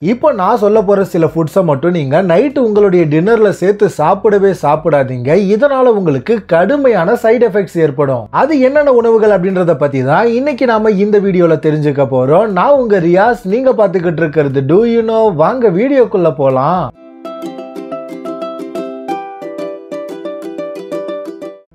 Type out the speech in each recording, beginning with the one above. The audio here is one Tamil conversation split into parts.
இப்போ நான் சொல்ல போற சில ஃபுட்ஸை மட்டும் நீங்க நைட் உங்களுடைய டின்னர்ல சேர்த்து சாப்பிடவே சாப்பிடாதீங்க. இதனால உங்களுக்கு கடுமையான சைடு எஃபெக்ட்ஸ் ஏற்படும். அது என்னென்ன உணவுகள் அப்படின்றத பத்தி தான் இன்னைக்கு நாம இந்த வீடியோல தெரிஞ்சுக்க போறோம். நான் உங்க ரியாஸ், நீங்க பாத்துக்கிட்டு இருக்கிறது டு யூ நோ. வாங்க வீடியோக்குள்ள போலாம்.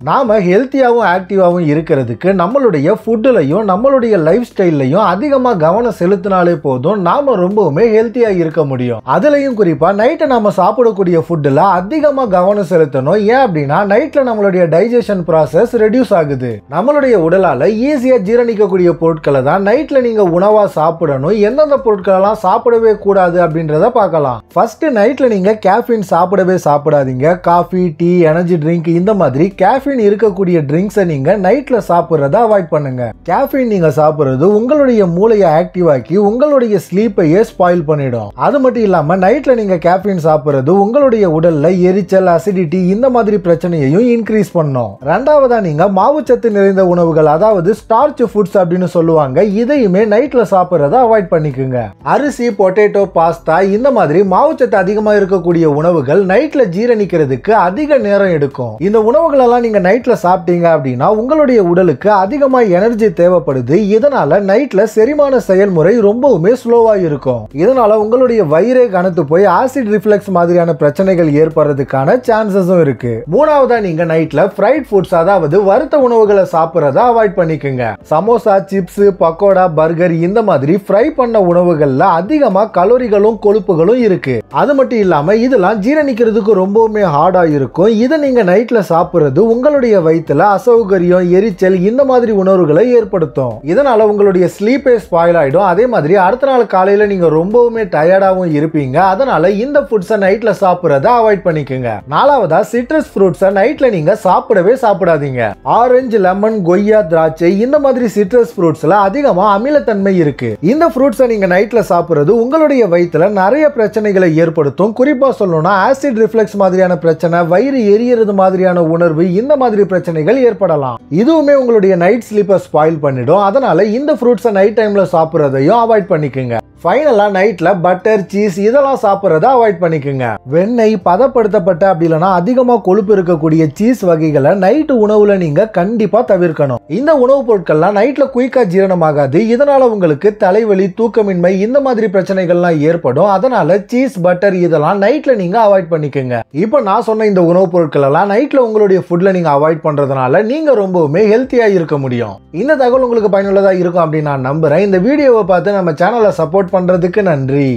நாம ஹெல்த்தியாகவும் ஆக்டிவாகவும் இருக்கிறதுக்கு நம்மளுடைய ஃபுட்டுலையும் நம்மளுடைய லைஃப் ஸ்டைல்லையும் அதிகமாக கவனம் செலுத்தினாலே போதும், நாம ரொம்பவுமே ஹெல்த்தியாக இருக்க முடியும். அதுலேயும் குறிப்பாக நைட்டை நாம சாப்பிடக்கூடிய ஃபுட்டில் அதிகமாக கவனம் செலுத்தணும். ஏன் அப்படின்னா நைட்டில் நம்மளுடைய டைஜஷன் ப்ராசஸ் ரெடியூஸ் ஆகுது. நம்மளுடைய உடலால் ஈஸியாக ஜீரணிக்கக்கூடிய பொருட்களை தான் நைட்டில் நீங்கள் உணவாக சாப்பிடணும். எந்தெந்த பொருட்களெல்லாம் சாப்பிடவே கூடாது அப்படின்றத பார்க்கலாம். ஃபர்ஸ்ட் நைட்டில் நீங்கள் கேஃபீன் சாப்பிடவே சாப்பிடாதீங்க. காஃபி, டீ, எனர்ஜி ட்ரிங்க் இந்த மாதிரி கேஃபீன் இருக்கக்கூடிய ட்ரிங்க்ஸை நீங்க நைட்ல சாப்பிடுறத அவாய்ட் பண்ணுங்க. கேஃபீன் நீங்க சாப்பிடுறது உங்களுடைய மூளையை ஆக்டிவ் ஆக்கி உங்களுடைய ஸ்லீப்பையே ஸ்பாயில் பண்ணிடும். அது மட்டும் இல்லாம நைட்ல நீங்க கேஃபீன் சாப்பிடுறது உங்களுடைய உடல்ல எரிச்சல், அசிடிட்டி இந்த மாதிரி பிரச்சனையையும் இன்க்ரீஸ் பண்ணும். ரெண்டாவதா நீங்க மாவுச்சத்து நிறைந்த உணவுகள், அதாவது ஸ்டார்ச் ஃபுட்ஸ் அப்படின்னு சொல்லுவாங்க, இதையுமே நைட்ல சாப்பிடுறத அவாய்ட் பண்ணிக்கோங்க. அரிசி, பொட்டேட்டோ, பாஸ்தா இந்த மாதிரி மாவுச்சத்து அதிகமா இருக்கக்கூடிய உணவுகள் நைட்ல ஜீரணிக்கிறதுக்கு அதிக நேரம் எடுக்கும். இந்த உணவுகள் எல்லாம் நீங்க நைட்ல சாப்பிட்டீங்க அப்படின்னா உங்களுடைய உடலுக்கு அதிகமா எனர்ஜி தேவைப்படுது. இதனால நைட்ல செரிமான செயல்முறை ரொம்பவுமே ஸ்லோவா இருக்கும். இதனால உங்களுடைய வயிறே கனத்து போய் ஆசிட் ரிஃப்ளெக்ஸ் மாதிரியான பிரச்சனைகள் ஏற்படுறதுக்கான சான்சஸும் இருக்கு. மூணாவதா நீங்க நைட்ல ஃப்ரைட் ஃபுட்ஸ், அதாவது வறுத்த உணவுகளை சாப்பிடுறத அவாய்ட் பண்ணிக்கோங்க. சமோசா, சிப்ஸ், பக்கோடா, பர்கர் இந்த மாதிரி ஃப்ரை பண்ண உணவுகள்ல அதிகமா கலோரிகளும் கொழுப்புகளும் இருக்கு. அது மட்டும் இல்லாம இதெல்லாம் ஜீரணிக்கிறதுக்கு ரொம்பவுமே ஹார்டா இருக்கும். இதை நீங்க நைட்ல சாப்பிடுறது உங்களுடைய வயித்துல அசௌகரியம், எரிச்சல் இந்த மாதிரி உணர்வுகளை ஏற்படுத்தும். இதனால உங்களுடைய ஸ்லீப்பே ஸ்பாயில் ஆயிடும். அதே மாதிரி அடுத்த நாள் காலையில நீங்க ரொம்பவுமே டயர்டாவும் இருப்பீங்க. அதனால இந்த ஃபுட்ஸை நைட்ல சாப்பிடுறத அவாய்ட் பண்ணிக்கோங்க. நாலாவதா சிட்ரஸ் ஃப்ரூட்ஸை நைட்ல நீங்க சாப்பிடவே சாப்பிடாதீங்க. ஆரஞ்சு, லெமன், கொய்யா, திராட்சை இந்த மாதிரி சிட்ரஸ் ஃப்ரூட்ஸ்ல அதிகமா அமிலத்தன்மை இருக்கு. இந்த ஃப்ரூட்ஸை நீங்க நைட்ல சாப்பிடுறது உங்களுடைய வயித்துல நிறைய பிரச்சனைகளை ஏற்படுத்தும். குறிப்பா சொல்லணும்னா ஆசிட் ரிஃப்ளெக்ஸ் மாதிரியான பிரச்சனை, வயிறு எரியறது மாதிரியான உணர்வு இந்த மாதிரி பிரச்சனைகள் ஏற்படலாம். இதுவுமே உங்களுடைய நைட் ஸ்லீப்பை ஸ்பாயில் பண்ணிடும். அதனால இந்த ஃப்ரூட்ஸை நைட் டைம்ல சாப்பிடுறதையும் அவாய்ட் பண்ணிக்கோங்க. ஃபைனலா நைட்ல பட்டர், சீஸ் இதெல்லாம் சாப்பிடுறத அவாய்ட் பண்ணிக்கோங்க. வெண்ணெய், பதப்படுத்தப்பட்ட அப்படி இல்லைன்னா அதிகமா கொழுப்பு இருக்கக்கூடிய சீஸ் வகைகளை நைட்டு உணவுல நீங்க கண்டிப்பா தவிர்க்கணும். இந்த உணவுப் பொருட்கள்லாம் நைட்ல குயிக்கா ஜீரணமாகாது. இதனால உங்களுக்கு தலைவலி, தூக்கமின்மை இந்த மாதிரி பிரச்சனைகள்லாம் ஏற்படும். அதனால சீஸ், பட்டர் இதெல்லாம் நைட்ல நீங்க அவாய்ட் பண்ணிக்கோங்க. இப்போ நான் சொன்ன இந்த உணவுப் பொருட்கள் எல்லாம் நைட்ல உங்களுடைய ஃபுட்ல நீங்க அவாய்ட் பண்றதுனால நீங்க ரொம்பவுமே ஹெல்த்தியா இருக்க முடியும். இந்த தகவல் உங்களுக்கு பயனுள்ளதா இருக்கும் அப்படின்னு நான் நம்புறேன். இந்த வீடியோவை பார்த்து நம்ம சேனலை சப்போர்ட் பண்றதுக்கு நன்றி.